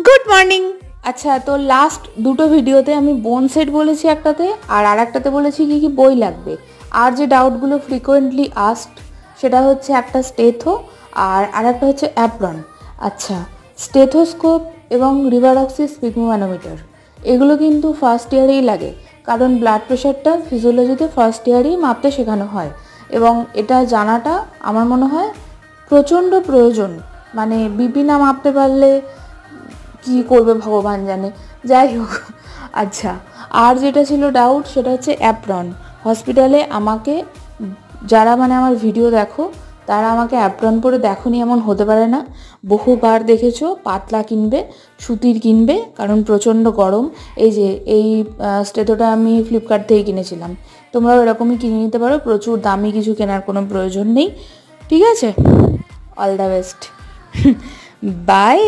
Good morning. আচ্ছা, তো last দুটো ভিডিওতে আমি বোন সেট বলেছি একটাতে, আর আরেকটাতে বলেছি কি কি বই লাগবে। আর যে ডাউটগুলো ফ্রিকোয়েন্টলি আস্কড সেটা হচ্ছে একটা স্টেথো আর আরেকটা হচ্ছে অ্যাপ্রন। আচ্ছা, স্টেথোস্কোপ এবং রিভারক্সি স্পিগমোম্যানোমিটার এগুলো কিন্তু ফার্স্ট ইয়ারেই লাগে, কারণ ব্লাড প্রেশারটা ফিজিওলজিতে ফার্স্ট ইয়ারেই মাপতে শেখানো হয় এবং এটা জানাটা আমার মনে হয় প্রচণ্ড প্রয়োজন। মানে বিপি না মাপতে পারলে কি করবে ভগবান জানে। যাই হোক, আচ্ছা, আর যেটা ছিল ডাউট সেটা হচ্ছে অ্যাপ্রন। হসপিটালে আমাকে যারা আমার ভিডিও দেখো তারা আমাকে অ্যাপ্রন পরে দেখোনি এমন হতে পারে না, বহুবার দেখেছো। পাতলা কিনবে, সুতির কিনবে, কারণ প্রচণ্ড গরম। এই যে এই স্টেথোটা আমি ফ্লিপকার্ট থেকে কিনেছিলাম, তোমরাও এরকমই কিনে নিতে পারো, প্রচুর দামি কিছু কেনার কোনো প্রয়োজন নেই। ঠিক আছে, অল দ্য বেস্ট, বাই।